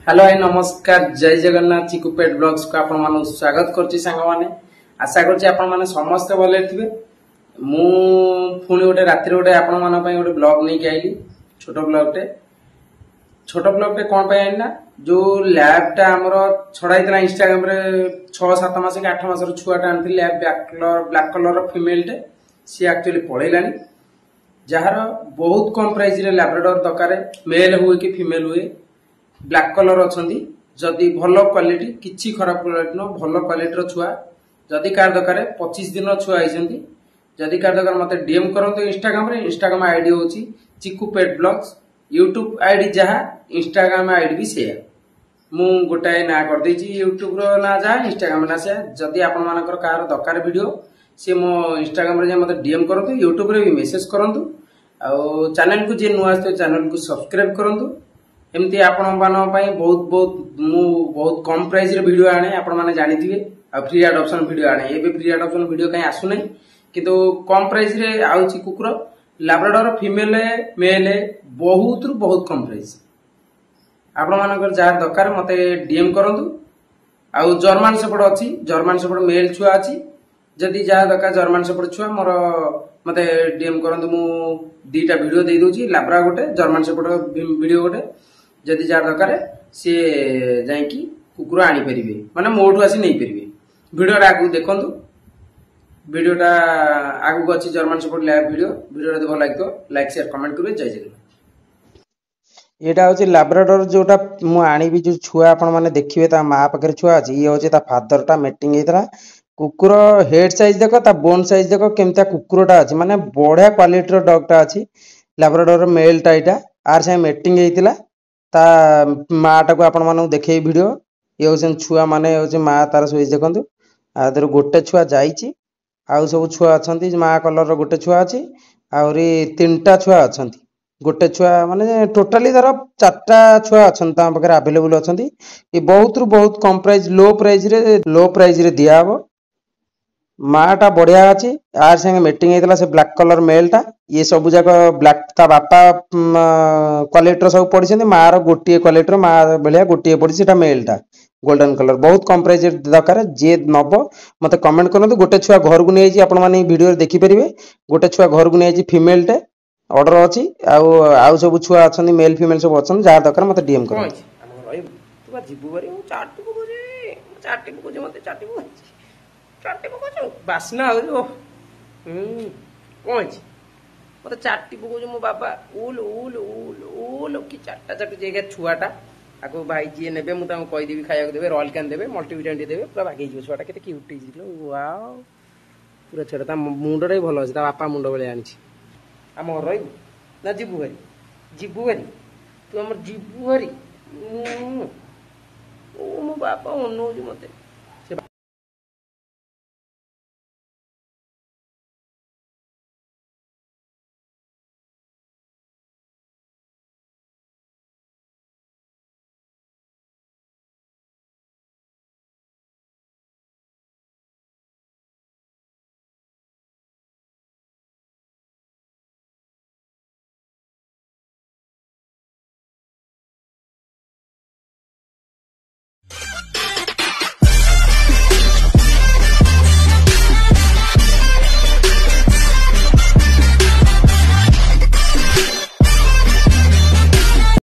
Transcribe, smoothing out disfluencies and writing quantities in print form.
Hello hi नमस्कार जय Jagannath चिकुपेट blogs को आपण मानु स्वागत करछि संग माने आशा करछि आपण माने समस्त भले थिबे। मु पुणी गोटे राति गोटे आपण मान गोटे ब्लॉग नहीं आईली छोट ब्लॉगटे कौन पे आईना जो लैबटा आमर छड़ाई इंस्टाग्राम रे 6-7 मास कि 8 मास छुआटा आनी लैब ब्लैक कलर फिमेल सी एक्चुअली पलैलानी जार बहुत कम प्राइस रे लैब्राडोर दरकार मेल हुए कि फीमेल हुए ब्लैक कलर अच्छी जदि भल क्वालिटी किसी खराब क्वालिटी न भल क्वालिटी छुआ जदि कार दरकार 25 दिन छुआ होती जदि कार दरकार मत डीएम करते इंस्टाग्राम आईडी हूँ चिकुपेट ब्लॉग्स यूट्यूब आईडी जहाँ इंस्टाग्राम आईडी भी से मु गोटाए ना कर यूट्यूब ना जहाँ इंस्टाग्राम ना से जदि आपण मानकर कार दरकार वीडियो सी मो इंस्टाग्राम रे मत डीएम करते यूट्यूब रे भी मेसेज करंतु आ चैनल को जे नुआ चैनल को सब्सक्राइब करंतु एमती आपण बहुत कम प्राइस रे वीडियो आने आपण माने जानिथिबे आ फ्री एडॉप्शन वीडियो आने एबे फ्री एडॉप्शन वीडियो कहीं आसु नै किंतु कम प्राइस रे आउची कुकुर लैब्राडोर फीमेल मेल बहुत रु बहुत कम प्राइस आपण मानकर जहाँ दरकार मते डीएम करंतु आ जर्मन सेपट अछि जर्मन सेपट मेल छुआ अछि जदि जहाँ दरकार जर्मन सेपट छुआ मोर मते डीएम करंतु मु दीटा वीडियो दे दोची लैब्रा गोटे जर्मन सेपट वीडियो गोटे जदि जार दरकार सी जाकि कुकुर आनी पारे माने मोठू आसी नहीं पारे वीडियोटा आगु देखु वीडियोटा आगु अच्छी जर्मन सेपट लैब वीडियो भल लगे लाइक शेयर कमेंट करेंगे जय जगन्नाथ। यहाँ हूँ लैब्राडोर जोटा मुझे जो छुआ आपण मैंने देखिए माँ पाखे छुआ अच्छी ये हूँ फादर टा मेटिंग होता कुकुर हेड साइज देख बोन साइज देख केमता कुकुरटा अच्छी माने बढ़िया क्वालिटी डगटा अच्छी लैब्राडोर मेलटा यहाँ आर साथ मेटिंग होता ता माँ टाक आपण मानक देखे वीडियो ये हूँ छुआ माने हूँ माँ तार सुई देखु आदर गोटे छुआ जाइए आउ सब छुआ अच्छा माँ कलर गोटे छुआ अच्छी आहरी 3टा छुआ अच्छा गोटे छुआ माने टोटाली धर 4टा छुआ अच्छा पाखे आवेलेबल अच्छा ये बहुत रु बहुत कम प्राइस लो प्राइस रे दिया हे माटा बढ़िया अच्छी यार संगे मीटिंग होता से ब्लैक कलर मेलटा ये सब जाक ब्लैक ता बापा क्वालिटी सब पड़ी माँ गोटे क्वालिटी माँ भाया गोटे पड़ी मेलटा गोल्डन कलर बहुत कम प्राइस दरकार जी नब मत कमेंट करूँ गोटे छुआ घर को नहीं आपने वीडियो देखिपारे गोटे छुआ घर को नहीं फिमेलटे ऑर्डर अच्छी आउ सब छुआ अच्छा मेल फिमेल सब अच्छा जहाँ दरकार मत डीएम कर बास्ना कौन मत चाटी पकाऊ मो बाबा उल उल उल उल कि चाटा जगह छुआटा आपको भाई जी ने मुझे कहीदेवी खाया देवे रॉयल कैन देवे मल्टीविटामिन देवे पूरा भागे छुआटा के क्यूट वाओ पूरा छुआटा मुंडा भी भल अच्छे बापा मुंड भाई आनी आम घर रही ना जीबू भारी तू आम जीबू भारी मो बापा अनौज मत